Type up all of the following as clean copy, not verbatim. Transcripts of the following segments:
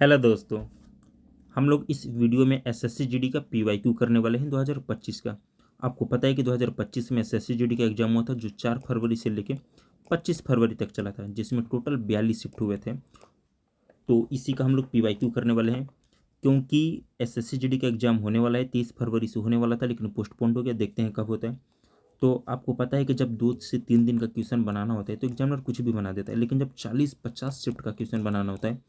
Hello दोस्तों। हम लोग इस वीडियो में एसएससी जीडी का पीवाईक्यू करने वाले हैं 2025 का। आपको पता है कि 2025 में एसएससी जीडी का एग्जाम हुआ था जो 4 फरवरी से लेके 25 फरवरी तक चला था, जिसमें टोटल 42 शिफ्ट हुए थे। तो इसी का हम लोग पीवाईक्यू करने वाले हैं, क्योंकि एसएससी जीडी का एग्जाम होने वाला है 30 फरवरी से होने वाला था, लेकिन पोस्टपोन्ड हो गया। देखते हैं कब होता है। तो आपको पता है कि जब 2 से 3 दिन का क्वेश्चन बनाना होता है तो एग्जामिनर कुछ भी बना देता है, लेकिन जब 40-50 शिफ्ट का क्वेश्चन बनाना होता है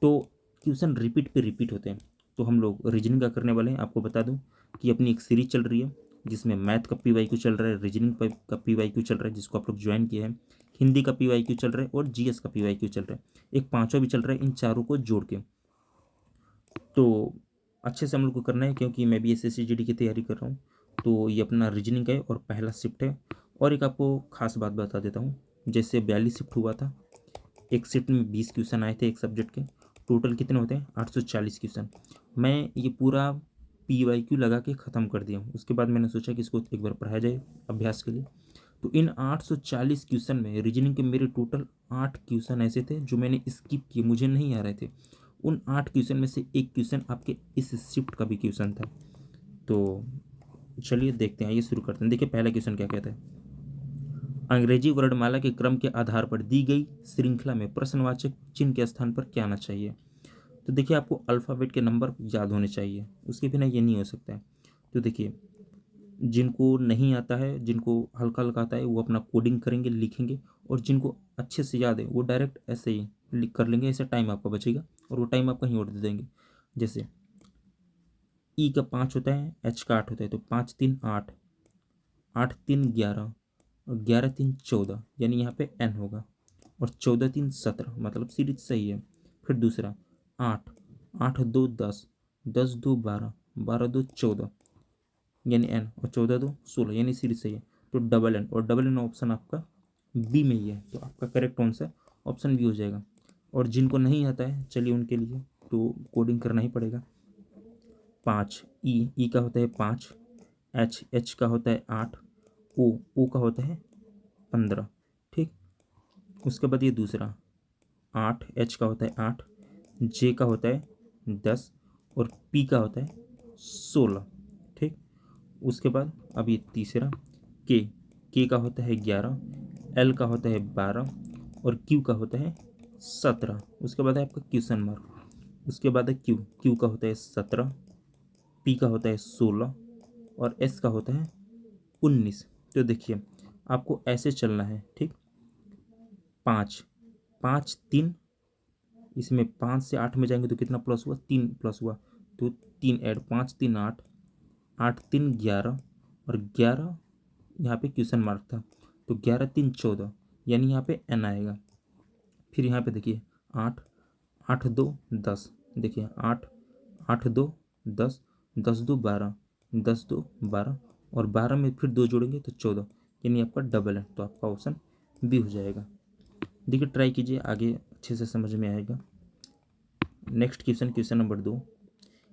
तो क्वेश्चन रिपीट पे रिपीट होते हैं। तो हम लोग रीजनिंग का करने वाले हैं। आपको बता दूं कि अपनी एक सीरीज चल रही है जिसमें मैथ का पीवाईक्यू चल रहा है, रीजनिंग का पीवाईक्यू चल रहा है जिसको आप लोग ज्वाइन किए हैं, हिंदी का पीवाईक्यू चल रहा है और जीएस का पीवाईक्यू चल रहा है। एक पांचवा भी चल रहा है, इन चारों को जोड़ के। तो अच्छे से हम लोग को करना है, क्योंकि मैं भी एसएससी जीडी की तैयारी कर रहा हूँ। तो ये अपना रीजनिंग का है और पहला शिफ्ट है। और एक आपको खास बात बता देता हूँ, जैसे 42 शिफ्ट हुआ था, एक शिफ्ट में 20 क्वेश्चन आए थे एक सब्जेक्ट के। टोटल कितने होते हैं? 840 क्वेश्चन। मैं ये पूरा पीवाईक्यू लगा के ख़त्म कर दिया हूँ। उसके बाद मैंने सोचा कि इसको एक बार पढ़ाया जाए अभ्यास के लिए। तो इन 840 क्वेश्चन में रीजनिंग के मेरे टोटल 8 क्वेश्चन ऐसे थे जो मैंने स्किप किए, मुझे नहीं आ रहे थे। उन 8 क्वेश्चन में से एक क्वेश्चन आपके इस शिफ्ट का भी क्वेश्चन था। तो चलिए देखते हैं, ये शुरू करते हैं। देखिए पहला क्वेश्चन क्या कहता है। अंग्रेजी वर्णमाला के क्रम के आधार पर दी गई श्रृंखला में प्रश्नवाचक चिन्ह के स्थान पर क्या आना चाहिए। तो देखिए आपको अल्फ़ाबेट के नंबर याद होने चाहिए, उसके बिना ये नहीं हो सकता है। तो देखिए जिनको नहीं आता है, जिनको हल्का हल्का आता है, वो अपना कोडिंग करेंगे, लिखेंगे। और जिनको अच्छे से याद है वो डायरेक्ट ऐसे ही लिख कर लेंगे। ऐसे टाइम आपका बचेगा और वो टाइम आप कहीं और दे देंगे। जैसे ई का 5 होता है, एच का 8 होता है, तो 5 3 8, 8 3 11 और 11 3 14, यानी यहाँ पे एन होगा। और 14 3 17, मतलब सीरीज सही है। फिर दूसरा 8, 8 2 10, 10 2 12, 12 2 14, यानी एन। और 14 2 16, यानी सीरीज सही है। तो डबल एन, और डबल एन ऑप्शन आपका बी में ही है, तो आपका करेक्ट आंसर ऑप्शन बी हो जाएगा। और जिनको नहीं आता है चलिए उनके लिए तो कोडिंग करना ही पड़ेगा। 5 ई का होता है 5, एच का होता है 8, ओ का होता है 15। ठीक। उसके बाद ये दूसरा 8, एच का होता है 8, जे का होता है 10 और पी का होता है 16। ठीक। उसके बाद अब ये तीसरा के का होता है 11, एल का होता है 12 और क्यू का होता है 17। उसके बाद है आपका क्वेश्चन मार्क। उसके बाद है क्यू का होता है 17, पी का होता है 16 और एस का होता है 19। तो देखिए आपको ऐसे चलना है। ठीक। 5 5 3, इसमें 5 से 8 में जाएंगे तो कितना प्लस हुआ? 3 प्लस हुआ। तो 3 ऐड, 5 3 8, 8 3 11 और 11 यहाँ पे क्वेश्चन मार्क था, तो 11 3 14, यानी यहाँ पे एन आएगा। फिर यहाँ पे देखिए 8, 8 2 10, देखिए 8, 8 2 10, 10 2 12, 10 2 12 और 12 में फिर 2 जोड़ेंगे तो 14, यानी आपका डबल है। तो आपका ऑप्शन बी हो जाएगा। देखिए ट्राई कीजिए, आगे अच्छे से समझ में आएगा। Next question, question number 2।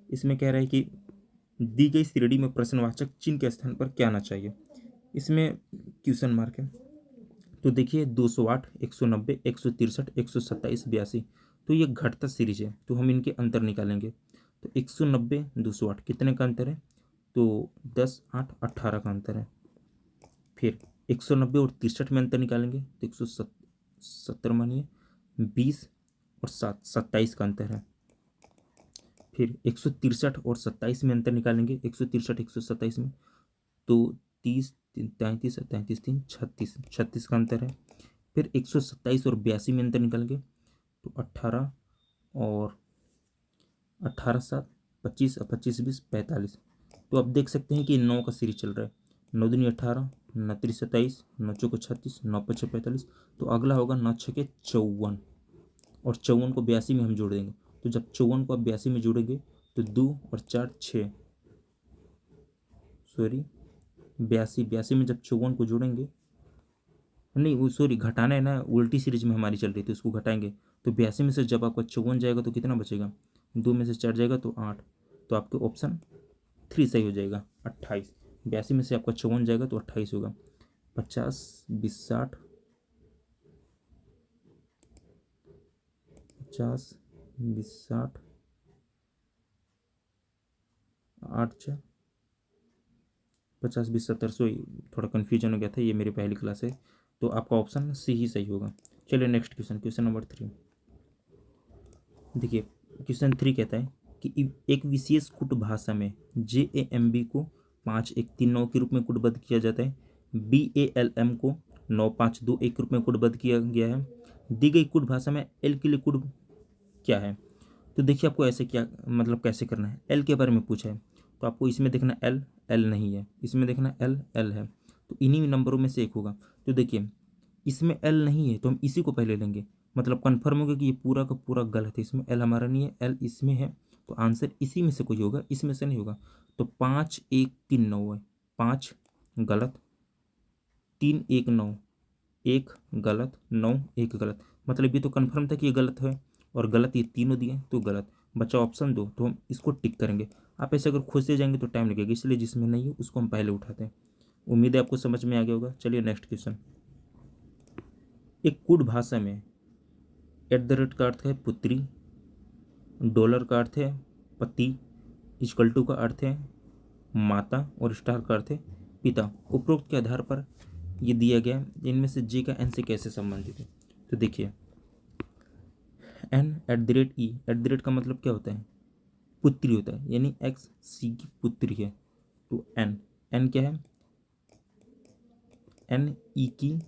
इसमें कह रहा है कि दी गई श्रेणी में प्रश्नवाचक चिन्ह के स्थान पर क्या आना चाहिए। इसमें क्वेश्चन मार्क है। तो देखिए 208, 190, 163, 127, 82, तो ये घटता सीरीज है, तो हम इनके अंतर निकालेंगे। तो 190 208 कितने का अंतर है? तो 10 8 18 का अंतर है। फिर 190 और 63 में अंतर निकालेंगे तो 170 मानिए 20 और 7 27 का अंतर है। फिर 163 और 27 में अंतर निकालेंगे, 163 127 में, तो 30 33 33 3 36, 36 का अंतर है। फिर 127 और 82 में अंतर निकालेंगे तो 18 और 18 7 25 और 25 20 45। तो आप देख सकते हैं कि 9 का सीरीज चल रहा है। 9 दूनी 18, 9 3 27, 9 चौको 36, 9 5 45। तो अगला होगा 9 6 के 54, और 54 को 82 में हम जोड़ देंगे। तो जब 54 को आप 82 में जोड़ेंगे तो 2 और 4 6, सॉरी 82, 82 में जब 54 को जोड़ेंगे, नहीं वो सॉरी घटाना है ना, उल्टी सीरीज में हमारी चल रही थी, उसको घटाएंगे। तो 82 में से जब आपका 54 जाएगा तो कितना बचेगा? 2 में से 4 जाएगा तो 8। तो आपके ऑप्शन 3 सही हो जाएगा, 28। 82 में से आपका 54 जाएगा तो 28 होगा। 50 20 60, 50 20 60 8 6 50 20 70 सो थोड़ा कन्फ्यूजन हो गया था, ये मेरी पहली क्लास है, तो आपका ऑप्शन सी ही सही होगा। चलिए नेक्स्ट क्वेश्चन, क्वेश्चन नंबर 3। देखिए क्वेश्चन 3 कहता है कि एक विशेष कूट भाषा में JAMB को 5139 के रूप में कूटबद्ध किया जाता है, BALM को 9521 के रूप में कूटबद्ध किया गया है। दी गई कूट भाषा में एल के लिए कूट क्या है? तो देखिए आपको ऐसे क्या मतलब कैसे करना है, एल के बारे में पूछा है तो आपको इसमें देखना एल, एल नहीं है, इसमें देखना एल, एल है, तो इन्हीं नंबरों में से एक होगा। तो देखिए इसमें एल नहीं है तो हम इसी को पहले लेंगे, मतलब कन्फर्म हो गया कि ये पूरा का पूरा गलत है, इसमें एल हमारा नहीं है, एल इसमें है, तो आंसर इसी में से कोई होगा, इसमें से नहीं होगा। तो 5139 है, 5 गलत, 319 एक गलत, 9 एक गलत, मतलब ये तो कन्फर्म था कि ये गलत है, और गलत ये तीनों दिए तो गलत, बचा ऑप्शन 2, तो हम इसको टिक करेंगे। आप ऐसे अगर खोजते जाएंगे तो टाइम लगेगा, इसलिए जिसमें नहीं है उसको हम पहले उठाते हैं। उम्मीद है आपको समझ में आ गया होगा। चलिए नेक्स्ट क्वेश्चन। एक कूट भाषा में @ का अर्थ है पुत्री, डॉलर का अर्थ है पति, = का अर्थ है माता, और स्टार का अर्थ है पिता। उपरोक्त के आधार पर ये दिया गया है, इनमें से जे का एन से कैसे संबंधित है? तो देखिए n @ का मतलब क्या होता है? पुत्री होता है, यानी एक्स सी की पुत्री है, तो एन क्या है? एन ई की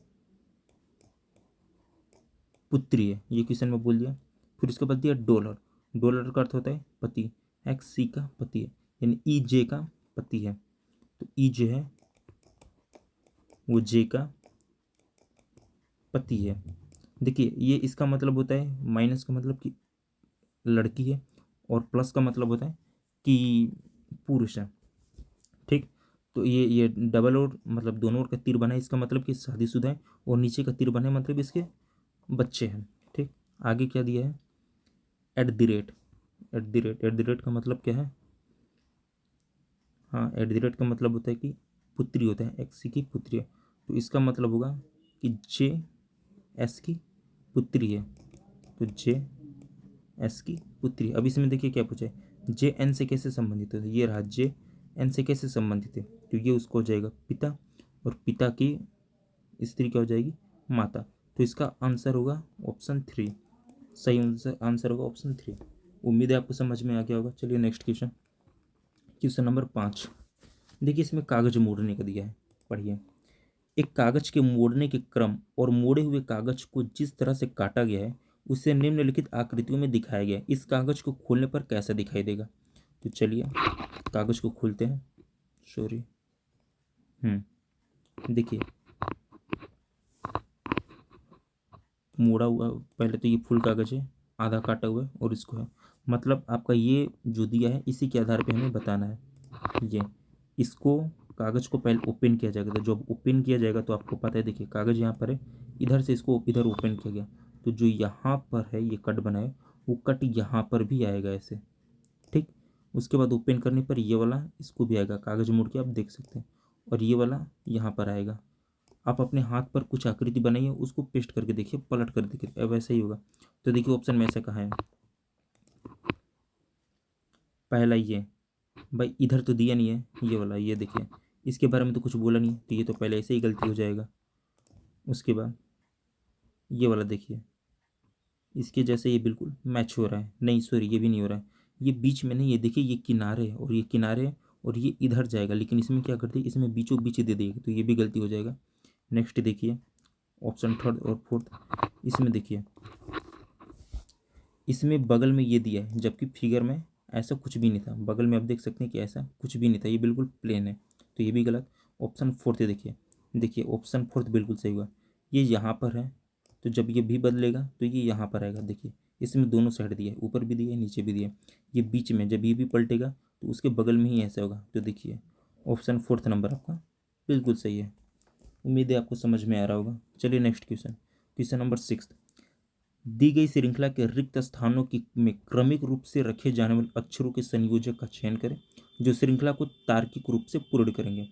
पुत्री है, ये क्वेश्चन में बोल दिया। फिर उसके बाद दिया डॉलर, डॉलर का अर्थ होता है पति, एक्स सी का पति है, यानी ई जे का पति है, तो ई जे है वो जे का पति है। देखिए ये इसका मतलब होता है, माइनस का मतलब कि लड़की है, और प्लस का मतलब होता है कि पुरुष है, ठीक। तो ये डबल और मतलब दोनों ओर का तीर बना है, इसका मतलब कि शादीशुदा है, और नीचे का तीर बना है मतलब इसके बच्चे हैं, ठीक। आगे क्या दिया है? @ का मतलब क्या है? हाँ, @ का मतलब होता है कि पुत्री होता है, एक्स की पुत्री है, तो इसका मतलब होगा कि जे एस की पुत्री है, तो जे एस की पुत्री। अब इसमें देखिए क्या पूछा है, जे एन से कैसे संबंधित है, ये रहा जे एन से कैसे संबंधित है, तो ये उसको हो जाएगा पिता, और पिता की स्त्री क्या हो जाएगी? माता। तो इसका आंसर होगा ऑप्शन 3, सही आंसर होगा ऑप्शन 3। उम्मीद है आपको समझ में आ गया होगा। चलिए नेक्स्ट क्वेश्चन, क्वेश्चन नंबर 5। देखिए इसमें कागज मोड़ने का दिया है, पढ़िए। एक कागज के मोड़ने के क्रम और मोड़े हुए कागज को जिस तरह से काटा गया है उसे निम्नलिखित आकृतियों में दिखाया गया है, इस कागज को खोलने पर कैसा दिखाई देगा? तो चलिए कागज को खोलते हैं, सॉरी, देखिए मोड़ा हुआ, पहले तो ये फुल कागज है, आधा काटा हुआ है, और इसको है, मतलब आपका ये जो दिया है इसी के आधार पे हमें बताना है। ये इसको कागज को पहले ओपन किया जाएगा, तो जब ओपन किया जाएगा तो आपको पता है, देखिए कागज यहाँ पर है, इधर से इसको इधर ओपन किया गया, तो जो यहाँ पर है ये कट बना है, वो कट यहाँ पर भी आएगा ऐसे, ठीक। उसके बाद ओपन करने पर ये वाला इसको भी आएगा, कागज मोड़ के आप देख सकते हैं, और ये वाला यहाँ पर आएगा। आप अपने हाथ पर कुछ आकृति बनाइए, उसको पेस्ट करके देखिए, पलट कर देखिए, अब ऐसा ही होगा। तो देखिए ऑप्शन में ऐसा कहा है, पहला ये, भाई इधर तो दिया नहीं है, ये वाला, ये देखिए इसके बारे में तो कुछ बोला नहीं, तो ये तो पहले ऐसे ही गलती हो जाएगा। उसके बाद ये वाला देखिए, इसके जैसे ये बिल्कुल मैच हो रहा है, नहीं सॉरी ये भी नहीं हो रहा है, ये बीच में नहीं, ये देखिए ये किनारे है, और ये किनारे है, और ये इधर जाएगा, लेकिन इसमें क्या करते हैं, इसमें बीचों बीच दे देगा, तो ये भी गलती हो जाएगा। नेक्स्ट देखिए ऑप्शन 3 और 4, इसमें देखिए इसमें बगल में ये दिया है, जबकि फिगर में ऐसा कुछ भी नहीं था, बगल में आप देख सकते हैं कि ऐसा कुछ भी नहीं था, ये बिल्कुल प्लेन है, तो ये भी गलत। ऑप्शन 4 देखिए, देखिए ऑप्शन 4 बिल्कुल सही हुआ, ये यहाँ पर है, तो जब ये भी बदलेगा तो ये यहाँ पर आएगा, देखिए इसमें दोनों साइड दिया है, ऊपर भी दिया है नीचे भी दिया है, ये बीच में जब ये भी पलटेगा तो उसके बगल में ही ऐसा होगा, तो देखिए ऑप्शन 4 नंबर आपका बिल्कुल सही है। उम्मीद है आपको समझ में आ रहा होगा। चलिए नेक्स्ट क्वेश्चन, क्वेश्चन नंबर 6। दी गई श्रृंखला के रिक्त स्थानों की में क्रमिक रूप से रखे जाने वाले अक्षरों के संयोजक का चयन करें जो श्रृंखला को तार्किक रूप से पूर्ण करेंगे।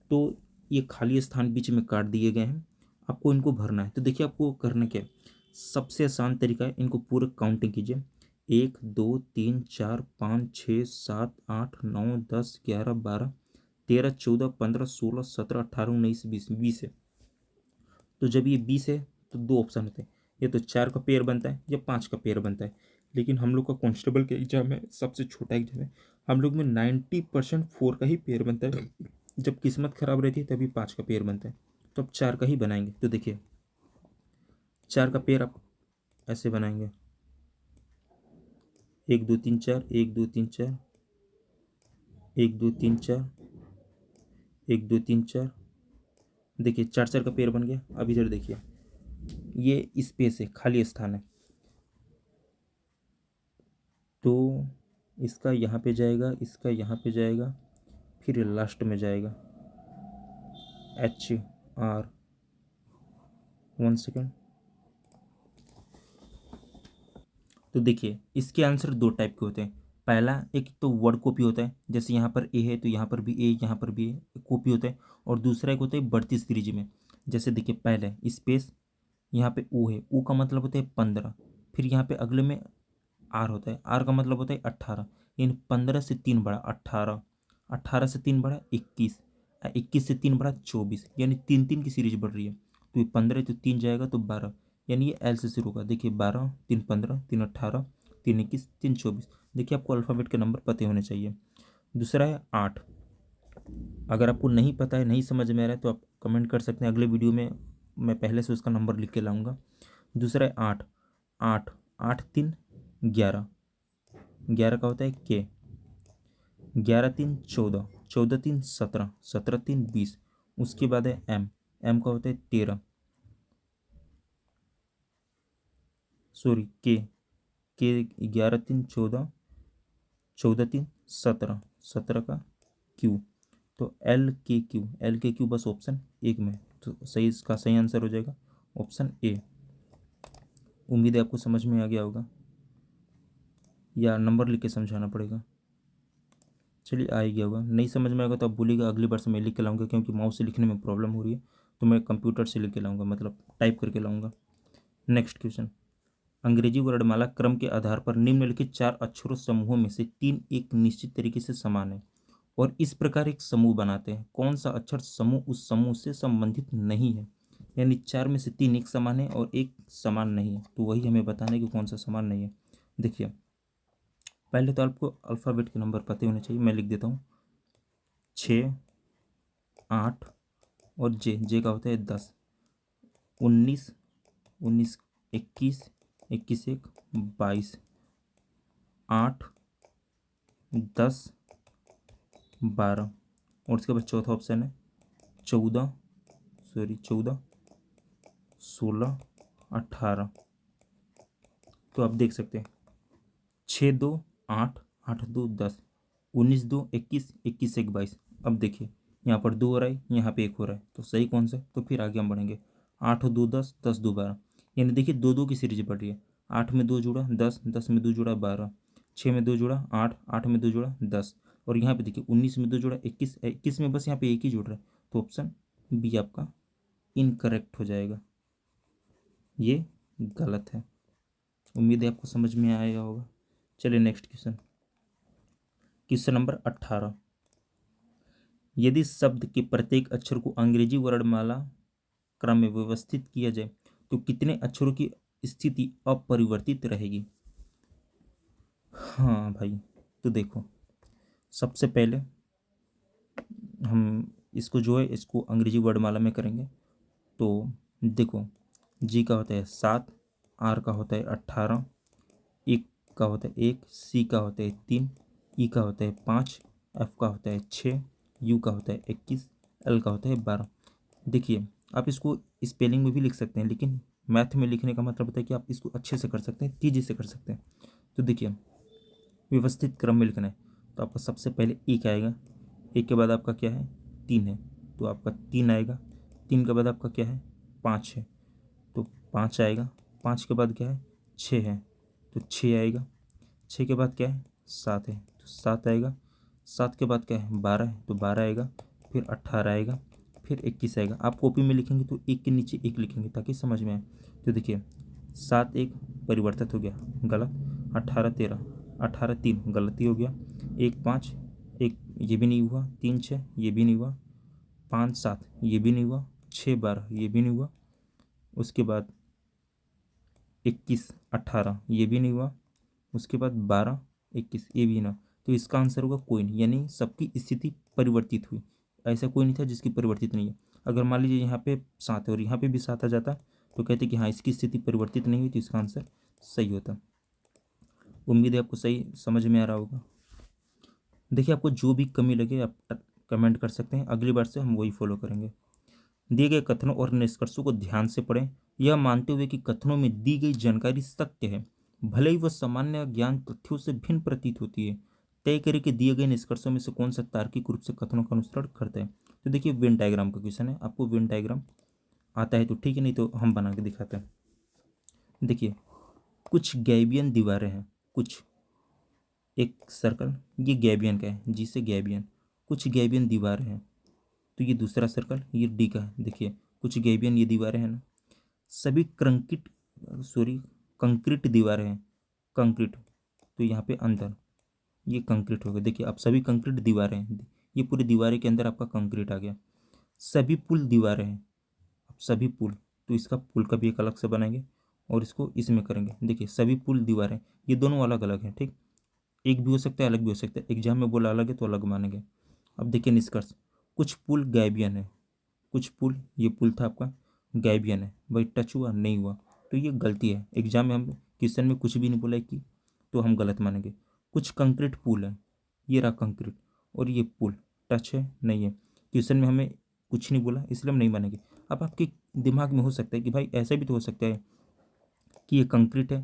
तो ये खाली स्थान बीच में काट दिए गए हैं, आपको इनको भरना है। तो देखिए आपको करना क्या है, सबसे आसान तरीका है, इनको पूरे काउंटिंग कीजिए, 1 2 3 4 5 6 7 8 9 10 11 12 13 14 15 16 17 18 19 20 20 है। तो जब ये 20 है तो दो ऑप्शन होते हैं, या तो 4 का पेयर बनता है या 5 का पेयर बनता है। लेकिन हम लोग का कांस्टेबल का एग्जाम है, सबसे छोटा एग्जाम है, हम लोग में 90% 4 का ही पेयर बनता है। जब किस्मत खराब रहती है तभी 5 का पेयर बनता है। तो अब 4 का ही बनाएंगे। तो देखिए 4 का पेयर आप ऐसे बनाएंगे, 1 2 3 4, 1 2 3 4, 1 2 3 4, 1 2 3 4। देखिए 4 4 का पेयर बन गया। अब इधर देखिए, ये स्पेस है, खाली स्थान है, तो इसका यहाँ पे जाएगा, इसका यहाँ पे जाएगा, फिर लास्ट में जाएगा HR। 1 सेकेंड। तो देखिए इसके आंसर दो टाइप के होते हैं। पहला, एक तो वर्ड कॉपी होता है, जैसे यहाँ पर ए है तो यहाँ पर भी ए, यहाँ पर भी ए, कॉपी होता है। और दूसरा एक होता है बढ़ती सीरीज में, जैसे देखिए पहले स्पेस, यहाँ पे ओ है, ओ का मतलब होता है 15, फिर यहाँ पे अगले में आर होता है, आर का मतलब होता है 18। यानी 15 से 3 बढ़ा 18, 18 से 3 बढ़ा 21, 21 से 3 बढ़ा 24, यानी 3 3 की सीरीज बढ़ रही है। तो ये 15 तो 3 जाएगा तो 12, यानी ये एल से शुरू होगा। देखिए 12 3 15 3 18 3 21 3 24। देखिए आपको अल्फ़ाबेट के नंबर पते होने चाहिए। दूसरा है 8। अगर आपको नहीं पता है, नहीं समझ में आ रहा है, तो आप कमेंट कर सकते हैं, अगले वीडियो में मैं पहले से उसका नंबर लिख के लाऊंगा। दूसरा है 8। 8 8 3 11, 11 का होता है के, 11 3 14, 14 3 17, 17 3 20। उसके बाद है एम, एम का होता है 13, सॉरी के 11 3 14, 14 3 17, 17 का क्यू। तो एल के क्यू बस ऑप्शन एक में, तो सही, इसका सही आंसर हो जाएगा ऑप्शन ए। उम्मीद है आपको समझ में आ गया होगा, या नंबर लिख के समझाना पड़ेगा। चलिए आ ही गया होगा। नहीं समझ में आएगा तो आप बोलिएगा, अगली बार से मैं लिख के लाऊंगा, क्योंकि माउस से लिखने में प्रॉब्लम हो रही है, तो मैं कंप्यूटर से लिख के लाऊंगा, मतलब टाइप करके लाऊंगा। नेक्स्ट क्वेश्चन, अंग्रेजी वर्णमाला क्रम के आधार पर निम्नलिखित 4 अक्षरों समूहों में से 3 एक निश्चित तरीके से समान है और इस प्रकार एक समूह बनाते हैं। कौन सा अक्षर समूह उस समूह से संबंधित नहीं है? यानी 4 में से 3 एक समान है और एक समान नहीं है, तो वही हमें बताना है कि कौन सा समान नहीं है। देखिए पहले तो आपको अल्फ़ाबेट के नंबर पते होने चाहिए, मैं लिख देता हूँ 6 8 और जे का होता है 10, 19 19 21 21 1 22, 8 10 12। और उसके बाद चौथा ऑप्शन है 14, 16 18। तो आप देख सकते हैं 6 2 8, 8 2 10, 19 2 21, 21 1 22। अब देखिए यहाँ पर 2 हो रहा है, यहाँ पे 1 हो रहा है, तो सही कौन सा है? तो फिर आगे हम बढ़ेंगे। 8 2 10, 10 2 12, यानी देखिए 2 2 की सीरीज बढ़ रही है। 8 में 2 जुड़ा 10, 10 में 2 जुड़ा 12, 6 में 2 जुड़ा 8, 8 में 2 जुड़ा 10, और यहाँ पे देखिए 19 में 2 जुड़ा 21, 21 में बस यहाँ पे एक ही जुड़ रहा है, तो ऑप्शन बी आपका इनकरेक्ट हो जाएगा, ये गलत है। उम्मीद है आपको समझ में आया होगा। चलिए नेक्स्ट क्वेश्चन, क्वेश्चन नंबर 18। यदि शब्द के प्रत्येक अक्षर को अंग्रेजी वर्णमाला क्रम में व्यवस्थित किया जाए तो कितने अक्षरों की स्थिति अपरिवर्तित रहेगी? हाँ भाई, तो देखो सबसे पहले हम इसको जो है इसको अंग्रेजी वर्णमाला में करेंगे। तो देखो जी का होता है 7, आर का होता है 18, ई का होता है 1, सी का होता है 3, ई का होता है 5, एफ का होता है 6, यू का होता है 21, एल का होता है 12। देखिए आप इसको स्पेलिंग में भी लिख सकते हैं, लेकिन मैथ में लिखने का मतलब होता है कि आप इसको अच्छे से कर सकते हैं, तेजी से कर सकते हैं। तो देखिए व्यवस्थित क्रम में लिखना है, तो आपका सबसे पहले एक आएगा, एक के बाद आपका क्या है 3 है, तो आपका 3 आएगा। 3 के बाद आपका क्या है 5 है, तो 5 आएगा। 5 के बाद क्या है 6 है, तो 6 आएगा। 6 के बाद क्या है 7 है, तो 7 आएगा। 7 के बाद क्या है 12 है, तो 12 आएगा। फिर 18 आएगा, फिर 21 आएगा। आप कॉपी में लिखेंगे तो एक के नीचे एक लिखेंगे ताकि समझ में आए। तो देखिए 7 1 परिवर्तित हो गया, गलत। 18 13, 18 3 गलती हो गया, 1 5 1 ये भी नहीं हुआ, 3 6 ये भी नहीं हुआ, 5 7 ये भी नहीं हुआ, 6 12 ये भी नहीं हुआ, उसके बाद 21 18 ये भी नहीं हुआ, उसके बाद 12 21 ये भी ना। तो इसका आंसर होगा कोई नहीं, यानी सबकी स्थिति परिवर्तित हुई। ऐसा कोई नहीं था जिसकी परिवर्तित नहीं है। अगर मान लीजिए यहाँ पे 7 है और यहाँ पे भी 7 आ जाता तो कहते कि हाँ इसकी स्थिति परिवर्तित नहीं हुई, तो इसका आंसर सही होता। उम्मीद है आपको सही समझ में आ रहा होगा। देखिए आपको जो भी कमी लगे आप कमेंट कर सकते हैं, अगली बार से हम वही फॉलो करेंगे। दिए गए कथनों और निष्कर्षों को ध्यान से पढ़ें, यह मानते हुए कि कथनों में दी गई जानकारी सत्य है, भले ही वह सामान्य ज्ञान तथ्यों से भिन्न प्रतीत होती है। तय करें कि दिए गए निष्कर्षों में से कौन सा तार्किक रूप से कथनों का अनुसरण करता है। तो देखिए वेन डायग्राम का क्वेश्चन है, आपको वेन डायग्राम आता है तो ठीक है, नहीं तो हम बना के दिखाते हैं। देखिए कुछ गैबियन दीवारें हैं, कुछ एक सर्कल, ये गैबियन का है, जिसे गैबियन, कुछ गैबियन दीवारें हैं, तो ये दूसरा सर्कल, ये डी का है। देखिए कुछ गैबियन ये दीवारें हैं ना, सभी कंक्रीट दीवारें हैं, कंक्रीट, तो यहाँ पे अंदर ये कंक्रीट हो गया। देखिए अब सभी कंक्रीट दीवारें हैं, ये पूरी दीवारें के अंदर आपका कंक्रीट आ गया। सभी पुल दीवारें हैं, अब सभी पुल, तो इसका पुल का भी एक अलग से बनाएंगे और इसको इसमें करेंगे। देखिए सभी पुल दीवारें, ये दोनों अलग अलग हैं, ठीक, एक भी हो सकता है अलग भी हो सकता है, एग्जाम में बोला अलग है तो अलग मानेंगे। अब देखिए निष्कर्ष, कुछ पुल गैबियन है, कुछ पुल, ये पुल था आपका गैबियन है, भाई टच हुआ नहीं हुआ, तो ये गलती है। एग्जाम में हम क्वेश्चन में कुछ भी नहीं बोला है कि, तो हम गलत मानेंगे। कुछ कंक्रीट पुल है, ये रहा कंक्रीट, और ये पुल टच है नहीं है, क्वेश्चन में हमें कुछ नहीं बोला इसलिए हम नहीं मानेंगे। अब आपके दिमाग में हो सकता है कि भाई ऐसा भी तो हो सकता है कि ये कंक्रीट है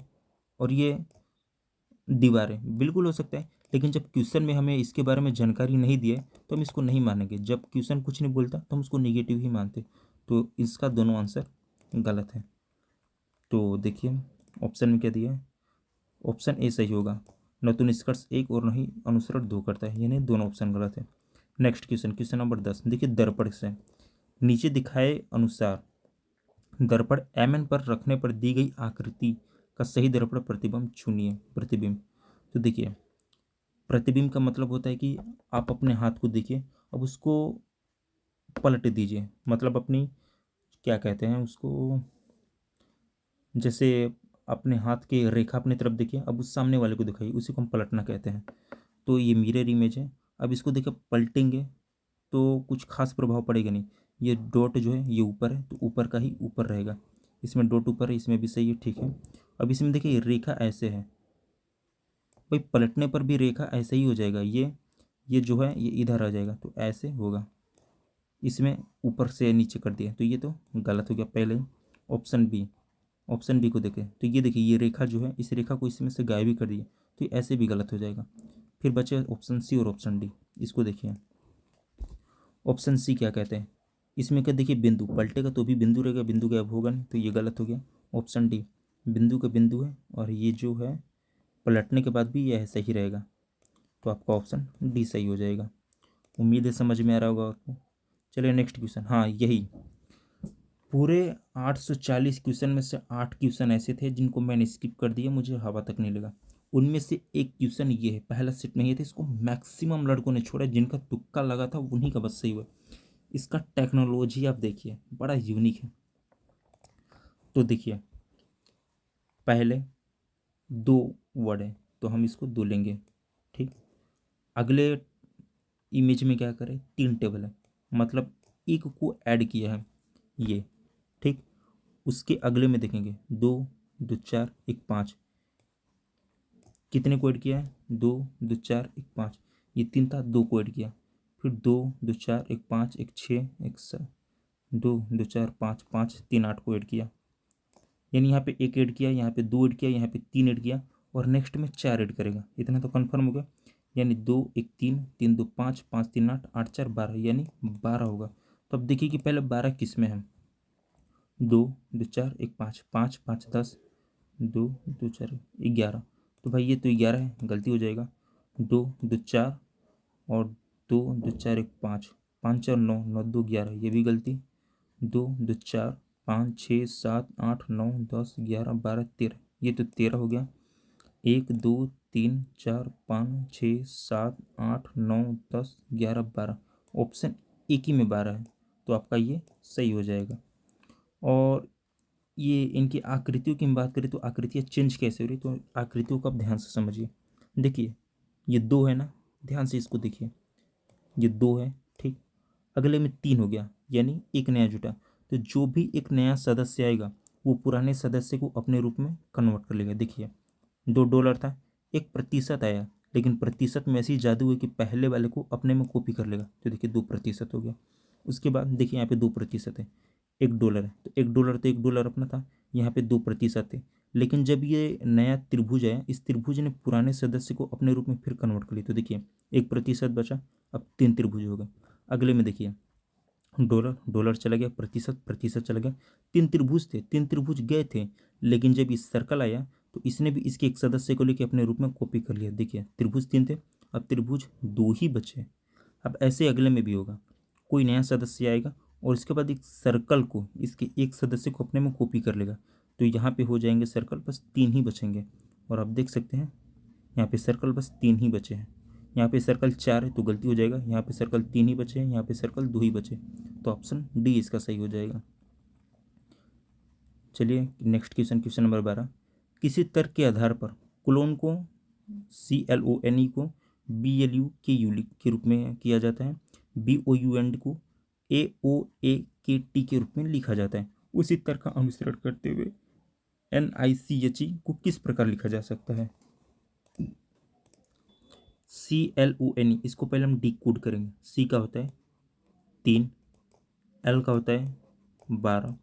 और ये दीवार है, बिल्कुल हो सकता है, लेकिन जब क्वेश्चन में हमें इसके बारे में जानकारी नहीं दी है तो हम इसको नहीं मानेंगे। जब क्वेश्चन कुछ नहीं बोलता तो हम उसको नेगेटिव ही मानते, तो इसका दोनों आंसर गलत है। तो देखिए ऑप्शन में क्या दिया है, ऑप्शन ए सही होगा, न तो निष्कर्ष एक और न ही अनुसरण दो करता है, यानी दोनों ऑप्शन गलत है। नेक्स्ट क्वेश्चन, क्वेश्चन नंबर 10, देखिए दर्पण से नीचे दिखाए अनुसार दर्पण एम पर रखने पर दी गई आकृति का सही दर्पण प्रतिबिंब चुनिए। प्रतिबिंब, तो देखिए प्रतिबिंब का मतलब होता है कि आप अपने हाथ को देखिए, अब उसको पलट दीजिए, मतलब अपनी क्या कहते हैं उसको, जैसे अपने हाथ की रेखा अपनी तरफ देखिए, अब उस सामने वाले को दिखाइए, उसी को हम पलटना कहते हैं। तो ये मिरर इमेज है। अब इसको देखिए पलटेंगे तो कुछ खास प्रभाव पड़ेगा नहीं, ये डॉट जो है ये ऊपर है तो ऊपर का ही ऊपर रहेगा, इसमें डॉट ऊपर है, इसमें भी सही है, ठीक है। अब इसमें देखिए रेखा ऐसे है, भाई पलटने पर भी रेखा ऐसे ही हो जाएगा, ये जो है ये इधर आ जाएगा तो ऐसे होगा, इसमें ऊपर से नीचे कर दिया तो ये तो गलत हो गया पहले ही। ऑप्शन बी, ऑप्शन बी को देखें तो ये देखिए ये रेखा जो है इस रेखा को इसमें से गायब भी कर दिया तो ये ऐसे भी गलत हो जाएगा। फिर बचे ऑप्शन सी और ऑप्शन डी, इसको देखिए ऑप्शन सी क्या कहते हैं, इसमें क्या देखिए बिंदु पलटेगा तो भी बिंदु रहेगा, बिंदु गायब होगा नहीं, तो ये गलत हो गया। ऑप्शन डी बिंदु का बिंदु है और ये जो है पलटने के बाद भी यह सही रहेगा, तो आपका ऑप्शन डी सही हो जाएगा। उम्मीद है समझ में आ रहा होगा आपको। चलिए नेक्स्ट क्वेश्चन, हाँ यही पूरे 840 क्वेश्चन में से 8 क्वेश्चन ऐसे थे जिनको मैंने स्किप कर दिया, मुझे हवा तक नहीं लगा। उनमें से एक क्वेश्चन ये है, पहला सेट में ये था, इसको मैक्सिमम लड़कों ने छोड़ा, जिनका तुक्का लगा था उन्हीं का बस सही हुआ। इसका टेक्नोलॉजी आप देखिए बड़ा यूनिक है। तो देखिए पहले दो वर्ड है तो हम इसको दो लेंगे, ठीक। अगले इमेज में क्या करें, 3 टेबल है, मतलब एक को ऐड किया है ये, ठीक। उसके अगले में देखेंगे 2 2 4 1 5, कितने को ऐड किया है, 2 2 4 1 5, ये 3 था, 2 को ऐड किया, फिर 2 2 4 1 5 1 6 1 7, 2 2 4 5 5 3 8 को ऐड किया, यानी यहाँ पे 1 ऐड किया, यहाँ पे 2 ऐड किया, यहाँ पे 3 ऐड किया और नेक्स्ट में 4 ऐड करेगा, इतना तो कन्फर्म हो गया। यानी 2 1 3 3 2 5 5 3 8 8 4 12, यानी 12 होगा। तो अब देखिए कि पहले 12 किस में है, 2 2 4 1 5 5 5 10, 2 2 4 11, तो भाई ये तो 11 है, गलती हो जाएगा। 2 2 4 और 2 2 4 1 5, 5 और 9 9 2 11, ये भी गलती। 2 2 4 5 6 7 8 9 10 11 12 13, ये तो 13 हो गया। 1 2 3 4 5 6 7 8 9 10 11 12। ऑप्शन एक ही में 12 है, तो आपका ये सही हो जाएगा। और ये इनकी आकृतियों की हम बात करें तो आकृतियाँ चेंज कैसे हो रही, तो आकृतियों को आप ध्यान से समझिए। देखिए ये 2 है ना, ध्यान से इसको देखिए, ये 2 है, ठीक। अगले में 3 हो गया, यानी एक नया जुटा। तो जो भी एक नया सदस्य आएगा वो पुराने सदस्य को अपने रूप में कन्वर्ट कर लेगा। देखिए $2 था, 1% आया, लेकिन प्रतिशत में ऐसी जादू है कि पहले वाले को अपने में कॉपी कर लेगा। तो देखिए 2% हो गया। उसके बाद देखिए यहाँ पे 2% है, $1 है, तो $1 तो $1 अपना था, यहाँ पे 2% है। लेकिन जब ये नया त्रिभुज आया, इस त्रिभुज ने पुराने सदस्य को अपने रूप में फिर कन्वर्ट कर लिया। तो देखिए 1% बचा, अब 3 त्रिभुज हो गए। अगले में देखिए डॉलर डॉलर चला गया, प्रतिशत प्रतिशत चला गया। 3 त्रिभुज थे, 3 त्रिभुज गए थे, लेकिन जब इस सर्कल आया तो इसने भी इसके एक सदस्य को लेकर अपने रूप में कॉपी कर लिया। देखिए त्रिभुज 3 थे, अब त्रिभुज 2 ही बचे। अब ऐसे अगले में भी होगा, कोई नया सदस्य आएगा और इसके बाद एक सर्कल को इसके एक सदस्य को अपने में कॉपी कर लेगा। तो यहाँ पे हो जाएंगे सर्कल, बस 3 ही बचेंगे। और आप देख सकते हैं यहाँ पे सर्कल बस 3 ही बचे हैं। यहाँ पे सर्कल 4 है तो गलती हो जाएगा, यहाँ पे सर्कल 3 ही बचे हैं, यहाँ पे सर्कल 2 ही बचे, तो ऑप्शन डी इसका सही हो जाएगा। चलिए नेक्स्ट क्वेश्चन, क्वेश्चन नंबर 12। किसी तर्क के आधार पर क्लोन को CLONE को BLU के रूप में किया जाता है, BOUND को AOAKT के रूप में लिखा जाता है। उसी तर्क का अनुसरण करते हुए NICHE को किस प्रकार लिखा जा सकता है? CLONE, इसको पहले हम डिकोड करेंगे। C का होता है 3, L का होता है 12,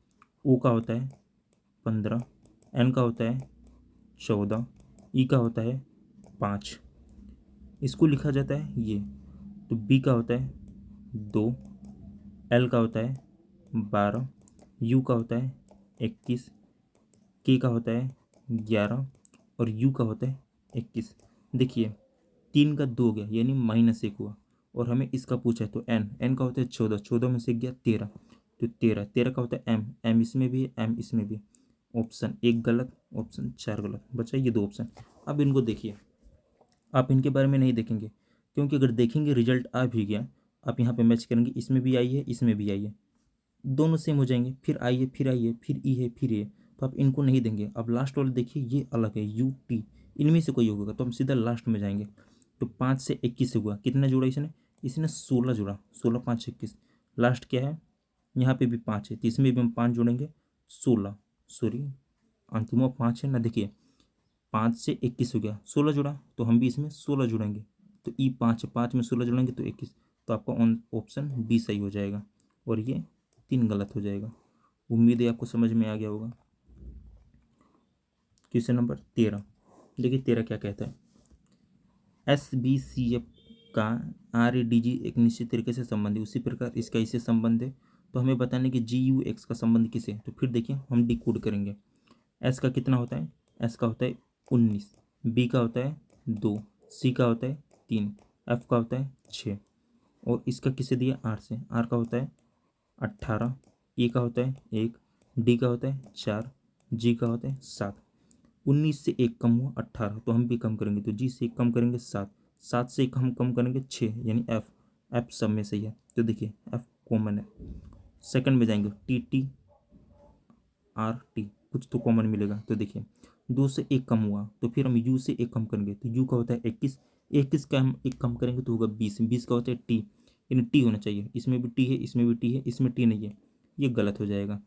O का होता है 15, N का होता है 14, E का होता है 5। इसको लिखा जाता है ये। तो B का होता है 2, L का होता है 12, U का होता है 21, K का होता है 11 और U का होता है 21। देखिए 3 का 2 गया, यानी -1 हुआ, और हमें इसका पूछा है। तो n का होता है 14, 14 में से गया 13, तो 13 का होता है m इसमें भी है, m इसमें भी है। ऑप्शन 1 गलत, ऑप्शन 4 गलत, बचा ये 2 ऑप्शन। अब इनको देखिए, आप इनके बारे में नहीं देखेंगे, क्योंकि अगर देखेंगे रिजल्ट आ भी गया, आप यहाँ पे मैच करेंगे, इसमें भी आई है, इसमें भी आई है, दोनों सेम हो जाएंगे। फिर आई है, फिर आई है, फिर ई है, फिर ए, तो आप इनको नहीं देंगे। अब लास्ट वाले देखिए, ये अलग है, UT, इनमें से कोई होगा तो हम सीधा लास्ट में जाएंगे। तो 5 से 21 हुआ, कितना जोड़ा इसने? इसने 16 जोड़ा, 16 5 21। लास्ट क्या है? यहाँ पे भी 5 है, तो इसमें भी हम 5 जोड़ेंगे, 16, सॉरी अंतिम में 5 है ना। देखिए 5 से 21 हो गया, 16 जुड़ा, तो हम भी इसमें 16 जुड़ेंगे। तो ई 5 है, 5 में 16 जुड़ेंगे तो 21, तो आपका ऑप्शन बी सही हो जाएगा, और ये 3 गलत हो जाएगा। उम्मीद है आपको समझ में आ गया होगा। क्वेश्चन नंबर 13, देखिए 13 क्या कहता है। SBCF का RADG एक निश्चित तरीके से संबंध है, उसी प्रकार इसका इससे संबंध है। तो हमें बताने कि GUX का संबंध किसे है, तो फिर देखिए हम डिकोड करेंगे। S का कितना होता है? S का होता है 19, B का होता है 2, C का होता है 3, F का होता है 6, और इसका किसे दिया? R से। R का होता है 18, E का होता है 1, D का होता है 4, G का होता है 7। 19 से 1 कम हुआ 18, तो हम भी कम करेंगे, तो G से 1 कम करेंगे 7, 7 से 1 हम कम करेंगे 6, यानी F सब में सही है। तो देखिए F कॉमन है। सेकंड में जाएंगे, TTRT, कुछ तो कॉमन मिलेगा। तो देखिए 2 से 1 कम हुआ, तो फिर हम U से 1 कम करेंगे, तो U का होता है 21, 21 का हम 1 कम करेंगे तो होगा 20, 20 का होता है T, यानी T होना चाहिए। इसमें भी T है, इसमें भी T है, इसमें T नहीं है, ये गलत हो जाएगा।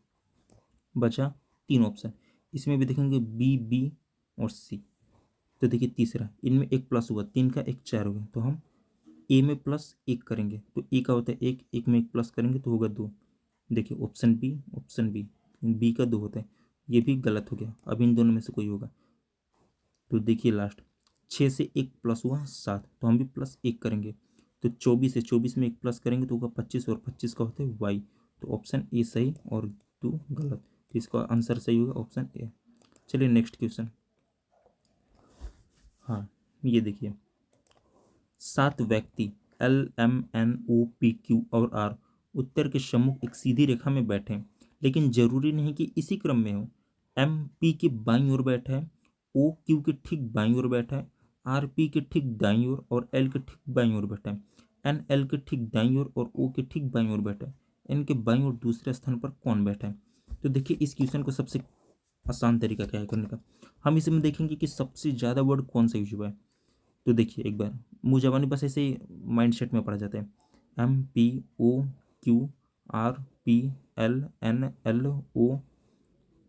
बचा 3 ऑप्शन, इसमें भी देखेंगे B, B और C। तो देखिए तीसरा, इनमें 1 प्लस हुआ, 3 का 1 4 हो गया, तो हम A में प्लस 1 करेंगे, तो A का होता है 1, 1 में 1 प्लस करेंगे तो होगा 2। देखिए option B, option B, B का 2 होता है, ये भी गलत हो गया। अब इन दोनों में से कोई होगा। तो देखिए लास्ट, 6 से 1 प्लस हुआ 7, तो हम भी प्लस 1 करेंगे, तो 24 से 24 में 1 प्लस करेंगे तो होगा 25, और 25 का होता है वाई। तो ऑप्शन ए सही और 2 गलत, तो इसका आंसर सही होगा ऑप्शन ए। चलिए नेक्स्ट क्वेश्चन। हाँ ये देखिए, 7 व्यक्ति LMNOPQ और R उत्तर के सम्मुख एक सीधी रेखा में बैठे हैं, लेकिन जरूरी नहीं कि इसी क्रम में हो। MP के बाईं ओर बैठा है ओ क्यू के ठीक बाईं ओर बैठा है, आर पी के ठीक दाईं ओर और एल के ठीक बाईं ओर बैठा है, एन एल के ठीक दाईं ओर और ओ के ठीक बाईं ओर बैठा है, एन के बाईं ओर दूसरे स्थान पर कौन बैठा है। तो देखिए इस क्वेश्चन को सबसे आसान तरीका क्या है करने का, हम इसमें देखेंगे कि सबसे ज़्यादा वर्ड कौन सा यूज हुआ है। तो देखिए एक बार मुँह जबानी बस ऐसे ही माइंड सेट में पढ़ा जाता है, M P O Q R P L N L O.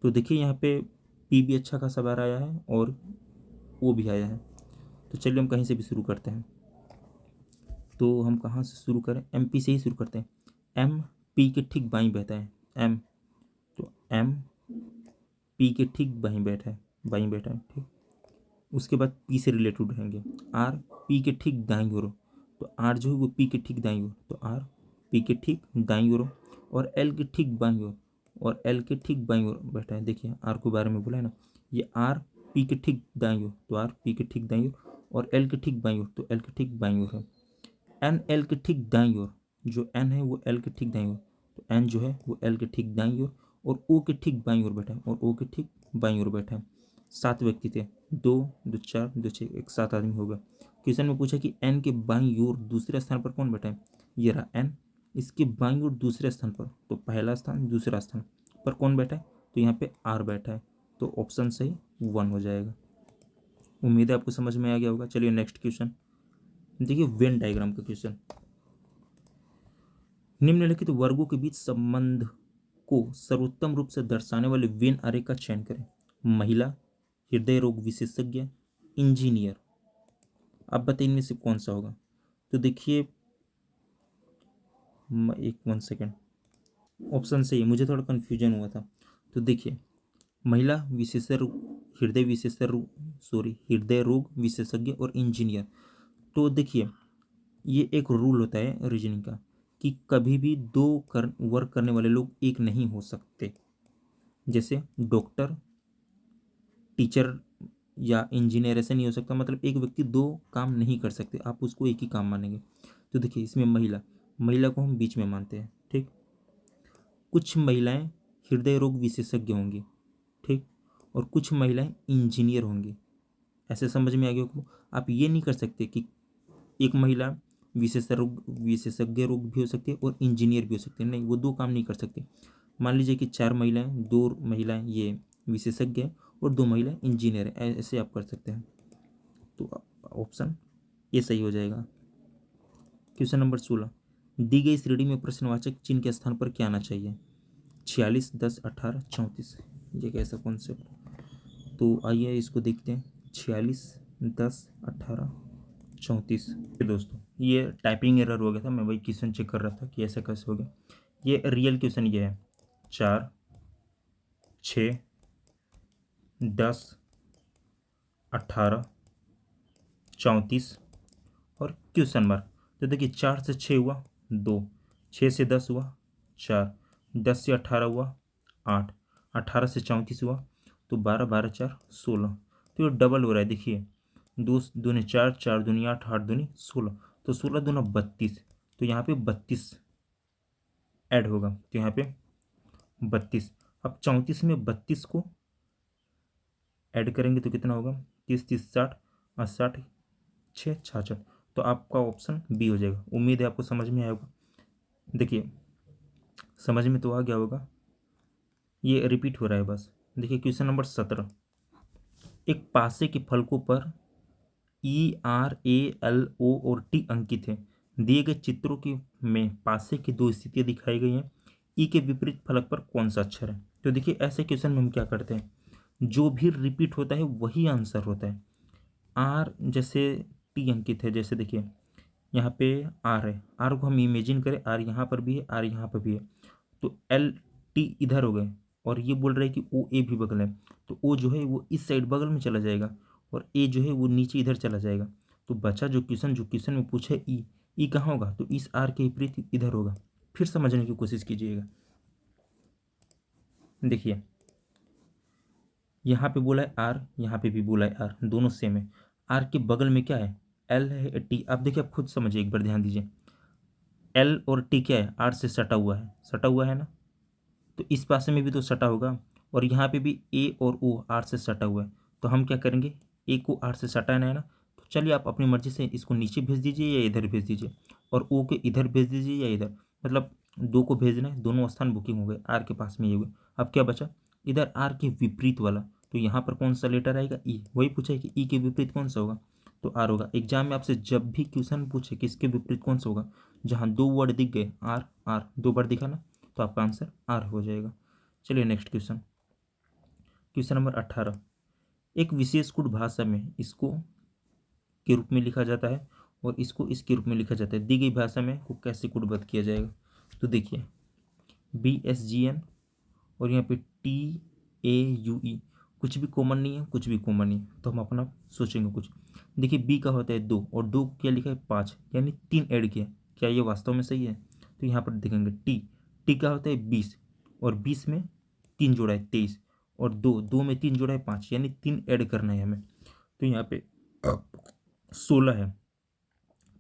तो देखिए यहाँ पे पी भी अच्छा खासा बार आया है और ओ भी आया है। तो चलिए हम कहीं से भी शुरू करते हैं। तो हम कहाँ से शुरू करें, एम पी से ही शुरू करते हैं। एम पी के ठीक बाईं बैठा है एम, तो एम पी के ठीक बाईं बैठा है ठीक। उसके बाद पी से रिलेटेड रहेंगे, आर पी के ठीक दाईं ओर, तो आर जो है वो पी के ठीक दाईं ओर, तो आर पी के ठीक दाईं ओर, और एल के ठीक बाईं ओर, और एल के ठीक बाईं ओर बैठा है। देखिए आर को बारे में बोला है ना, ये आर पी के ठीक दाईं ओर, तो आर पी के ठीक दाईं ओर, और एल के ठीक बाईं ओर, तो एल के ठीक बाईं ओर है। एन एल के ठीक दाईं ओर, जो एन है वो एल के ठीक दाईं ओर, तो एन जो है वो एल के ठीक दाईं ओर, और ओ के ठीक बाईं ओर बैठा है, और ओ के ठीक बाईं ओर बैठा है। 7 व्यक्ति थे, 2 2 4 2 6, एक 7 आदमी हो गए। क्वेश्चन में पूछा कि एन के बाईं ओर दूसरे स्थान पर कौन बैठा है, ये रहा एन, इसके बाईं ओर दूसरे स्थान पर, तो पहला स्थान दूसरा स्थान पर कौन बैठा है, तो यहाँ पे आर बैठा है, तो ऑप्शन सही 1 हो जाएगा। उम्मीद है आपको समझ में आ गया होगा। चलिए नेक्स्ट क्वेश्चन देखिए, वेन डायग्राम का क्वेश्चन। निम्नलिखित वर्गों के बीच संबंध को सर्वोत्तम रूप से दर्शाने वाले वेन आरेख का चयन करें। महिला, हृदय रोग विशेषज्ञ, इंजीनियर। अब बताइए इनमें से कौन सा होगा। तो देखिए एक 1 सेकेंड, ऑप्शन सही है, मुझे थोड़ा कन्फ्यूजन हुआ था। तो देखिए महिला विशेषज्ञ, हृदय रोग विशेषज्ञ और इंजीनियर। तो देखिए ये एक रूल होता है रीजनिंग का कि कभी भी दो वर्क करने वाले लोग एक नहीं हो सकते। जैसे डॉक्टर, टीचर या इंजीनियर ऐसे नहीं हो सकता, मतलब एक व्यक्ति दो काम नहीं कर सकते, आप उसको एक ही काम मानेंगे। तो देखिए इसमें महिला को हम बीच में मानते हैं ठीक। कुछ महिलाएं हृदय रोग विशेषज्ञ होंगी ठीक, और कुछ महिलाएं इंजीनियर होंगी। ऐसे समझ में आ गया आपको। आप ये नहीं कर सकते कि एक महिला विशेषज्ञ रोग भी हो सकती है और इंजीनियर भी हो सकते हैं, नहीं, वो दो काम नहीं कर सकते। मान लीजिए कि 4 महिलाएं, 2 महिलाएं ये विशेषज्ञ हैं और 2 महिलाएं इंजीनियर हैं, ऐसे आप कर सकते हैं। तो ऑप्शन ये सही हो जाएगा। क्वेश्चन नंबर 16, दी गई श्रेणी में प्रश्नवाचक चिन्ह के स्थान पर क्या आना चाहिए। 46, 10, 18, 34, ये कैसा कॉन्सेप्ट। तो आइए इसको देखते हैं। 46, 10, 18, 34। दोस्तों ये टाइपिंग एरर हो गया था, मैं वही क्वेश्चन चेक कर रहा था कि ऐसा कैसे हो गया। ये रियल क्वेश्चन ये है, 4, 6, 10, 18, 34 और क्वेश्चन मार्क। तो देखिए 4 से 6 हुआ 2, 6 से 10 हुआ 4, 10 से 18 हुआ 8, 18 से 34 हुआ तो 12, 12 4 16। तो ये डबल हो रहा है। देखिए 2 दूनी 4, 4 दूनी 8, 8 दूनी 16, तो 16 दूना 32, तो यहाँ पे 32 ऐड होगा, तो यहाँ पे 32। अब 34 में 32 को ऐड करेंगे तो कितना होगा, 30, 30, 60 और 60, 6, 66। तो आपका ऑप्शन बी हो जाएगा। उम्मीद है आपको समझ में आया होगा। देखिए समझ में तो आ गया होगा, ये रिपीट हो रहा है बस। देखिए क्वेश्चन नंबर 17, एक पासे के फलकों पर ERALO और T अंकित है। दिए गए चित्रों के में पासे की 2 स्थितियां दिखाई गई हैं। ई के विपरीत फलक पर कौन सा अक्षर है। तो देखिए ऐसे क्वेश्चन में हम क्या करते हैं, जो भी रिपीट होता है वही आंसर होता है। आर जैसे टी अंकित है, जैसे देखिए यहाँ पे आर है, आर को हम इमेजिन करें, आर यहाँ पर भी है, आर यहाँ पर भी है, तो एल टी इधर हो गए, और ये बोल रहे हैं कि ओ ए भी बगल है, तो ओ जो है वो इस साइड बगल में चला जाएगा और ए जो है वो नीचे इधर चला जाएगा। तो बचा जो क्वेश्चन में पूछा है ई कहाँ होगा, तो इस आर के विपरीत इधर होगा। फिर समझने की कोशिश कीजिएगा। देखिए यहाँ पे बोला है आर, यहाँ पे भी बोला है आर, दोनों सेम है। आर के बगल में क्या है, एल है टी। आप देखिए, आप खुद समझिए, एक बार ध्यान दीजिए, एल और टी क्या है, आर से सटा हुआ है ना, तो इस पासे में भी तो सटा होगा, और यहाँ पे भी ए और ओ आर से सटा हुआ है, तो हम क्या करेंगे, ए को आर से सटाना है ना, तो चलिए आप अपनी मर्जी से इसको नीचे भेज दीजिए या इधर भेज दीजिए, और ओ के इधर भेज दीजिए या इधर, मतलब दो को भेजना है, दोनों स्थान बुकिंग हो गए, आर के पास में ये हुए। अब क्या बचा, इधर आर के विपरीत वाला, तो यहाँ पर कौन सा लेटर आएगा, ई। वही पूछा है कि ई के विपरीत कौन सा होगा, तो आर होगा। एग्जाम में आपसे जब भी क्वेश्चन पूछे कि इसके विपरीत कौन सा होगा, जहाँ दो वर्ड दिख गए आर आर, दो बार दिखा ना, तो आपका आंसर आर हो जाएगा। चलिए नेक्स्ट क्वेश्चन, क्वेश्चन नंबर 18। एक विशेष कोड भाषा में इसको के रूप में लिखा जाता है और इसको इसके रूप में लिखा जाता है, दी गई भाषा में को कैसे कोडबद्ध किया जाएगा। तो देखिए BSGN और यहाँ पे TAUE, कुछ भी कॉमन नहीं है, कुछ भी कॉमन नहीं है, तो हम अपना सोचेंगे कुछ। देखिए बी का होता है 2 और 2 क्या लिखा है 5, यानी 3 ऐड किया, क्या ये वास्तव में सही है। तो यहाँ पर देखेंगे टी का होता है 20 और 20 में 3 जोड़ा है 23, और 2 में 3 जोड़ा है 5, यानी 3 ऐड करना है हमें। तो यहाँ पे 16 है,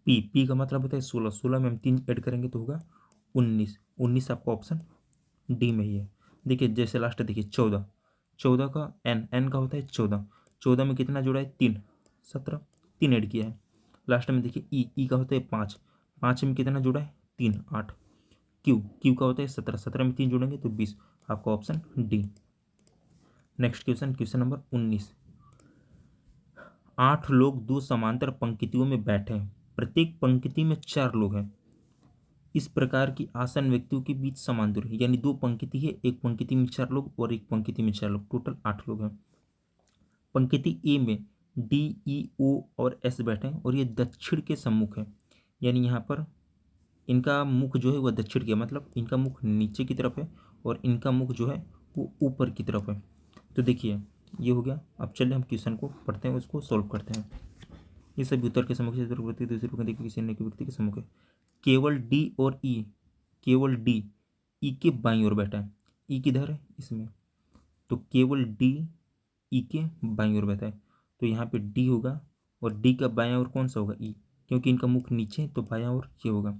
पी का मतलब होता है 16 में हम 3 ऐड करेंगे तो होगा 19 आपका ऑप्शन डी में ही है। देखिए जैसे लास्ट देखिए 14 का एन का होता है 14 में कितना जोड़ा है 3, 17, 3 ऐड किया है। लास्ट में देखिए ई का होता है 5 में कितना जोड़ा है 3, 8। क्यू का होता है 17 में 3 जोड़ेंगे तो 20, आपका option D. Next question, question number 19। 8 लोग 2 समांतर पंक्तियों में बैठे हैं, प्रत्येक पंक्ति में 4 लोग हैं। इस प्रकार की आसन व्यक्तियों के बीच समान दूरी, यानी 2 पंक्ति है, एक पंक्ति में 4 लोग और एक पंक्ति में 4 लोग, टोटल 8 लोग हैं। पंक्ति ए में DEO और S बैठे हैं और ये दक्षिण के सम्मुख है, यानी यहाँ पर इनका मुख जो है वह दक्षिण के, मतलब इनका मुख नीचे की तरफ है और इनका मुख जो है वो ऊपर की तरफ है। तो देखिए ये हो गया। अब चलिए हम क्वेश्चन को पढ़ते हैं, उसको सॉल्व करते हैं। ये सभी उत्तर के सम्मुख से व्यक्ति दूसरे पंक्ति के किसी अन्य व्यक्ति के सम्मुख है। केवल डी और ई, केवल डी ई के बाईं ओर बैठा है, ई किधर है इसमें, तो केवल डी ई के बाईं ओर बैठा है, तो यहाँ पे डी होगा और डी का बायां ओर कौन सा होगा ई, क्योंकि इनका मुख नीचे तो बायां ओर ये होगा।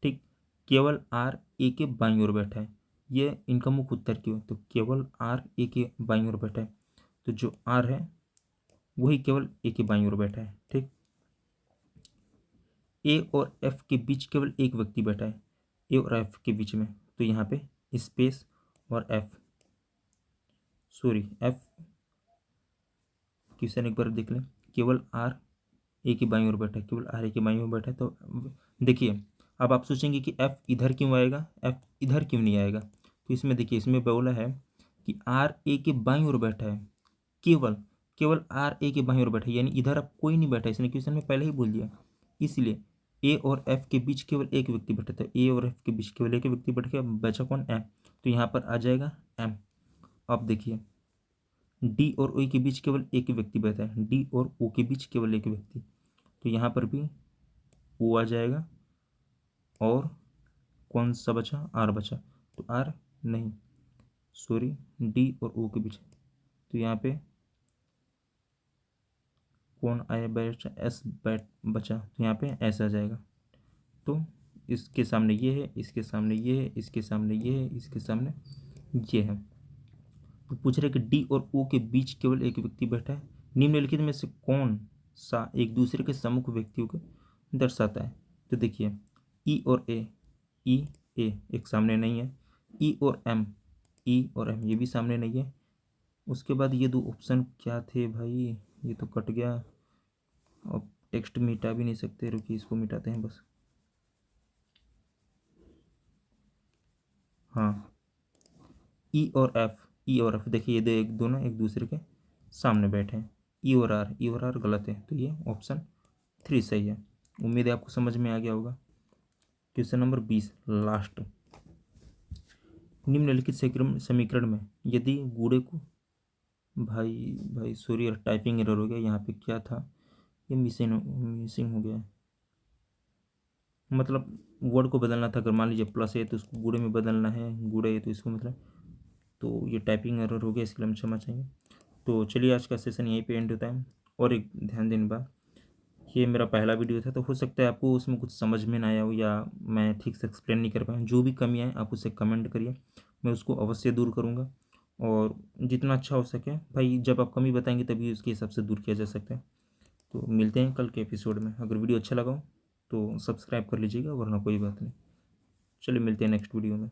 ठीक, केवल आर ए के बाईं ओर बैठा है, ये इनका मुख उत्तर की ओर, तो केवल आर ए के बाईं ओर बैठा है, तो जो आर है वही केवल ए के बाईं ओर बैठा है। ठीक, ए और एफ के बीच केवल एक व्यक्ति बैठा है, ए और एफ के बीच में, तो यहाँ पे स्पेस और एफ क्वेश्चन एक बार देख लें। केवल आर ए के बाईं ओर बैठा है, केवल आर ए के बाईं ओर बैठा है, तो देखिए अब आप सोचेंगे कि एफ इधर क्यों आएगा, एफ इधर क्यों नहीं आएगा, तो इसमें देखिए इसमें बोला है कि आर ए के बाईं ओर बैठा है, केवल आर ए के बाईं ओर बैठा है, यानी इधर अब कोई नहीं बैठा है, इसने क्वेश्चन में पहले ही बोल दिया। इसलिए ए और एफ के बीच केवल एक व्यक्ति बैठा था, ए और एफ के बीच केवल एक व्यक्ति बैठ गया, बचा कौन, एम, तो यहाँ पर आ जाएगा एम। अब देखिए डी और ओ के बीच केवल एक व्यक्ति बैठा है, डी और ओ के बीच केवल एक व्यक्ति, तो यहाँ पर भी ओ आ जाएगा, और कौन सा बचा, आर बचा, तो आर नहीं, सॉरी, डी और ओ के बीच, तो यहाँ पे कौन आया बैठा, एस बचा, तो यहाँ पे एस आ जाएगा। तो इसके सामने ये है, इसके सामने ये है, इसके सामने ये है, इसके सामने ये है। तो पूछ रहे कि डी और ओ के बीच केवल एक व्यक्ति बैठा है, निम्नलिखित में से कौन सा एक दूसरे के सम्मुख व्यक्तियों को दर्शाता है। तो देखिए ई और ए, ई ए एक सामने नहीं है, ई और एम ये भी सामने नहीं है। उसके बाद ये दो ऑप्शन क्या थे भाई, ये तो कट गया, अब टेक्स्ट मिटा भी नहीं सकते, रुकिए इसको मिटाते हैं बस। हाँ, ई और एफ देखिए ये दोनों एक दूसरे के सामने बैठे हैं। ई और आर गलत है, तो ये ऑप्शन 3 सही है। उम्मीद है आपको समझ में आ गया होगा। Question number 20 last. निम्नलिखित समीकरण में यदि गुणे को, भाई सॉरी यार, टाइपिंग एरर हो गया, यहाँ पे क्या था, ये मिसिंग हो गया है, मतलब वर्ड को बदलना था। अगर मान लीजिए प्लस है तो उसको गुणे में बदलना है, गुणे है तो इसको मतलब, तो ये टाइपिंग एरर हो गया, इसके लिए हम क्षमा चाहेंगे। तो चलिए आज का सेशन यहीं पे एंड होता है। और एक ध्यान देने बात, ये मेरा पहला वीडियो था, तो हो सकता है आपको उसमें कुछ समझ में ना आया हो या मैं ठीक से एक्सप्लेन नहीं कर पाया, जो भी कमी आए आप उसे कमेंट करिए, मैं उसको अवश्य दूर करूँगा। और जितना अच्छा हो सके भाई, जब आप कमी बताएंगे तभी उसके हिसाब से दूर किया जा सकता है। तो मिलते हैं कल के एपिसोड में। अगर वीडियो अच्छा लगा हो तो सब्सक्राइब कर लीजिएगा, वरना कोई बात नहीं। चलिए मिलते हैं नेक्स्ट वीडियो में।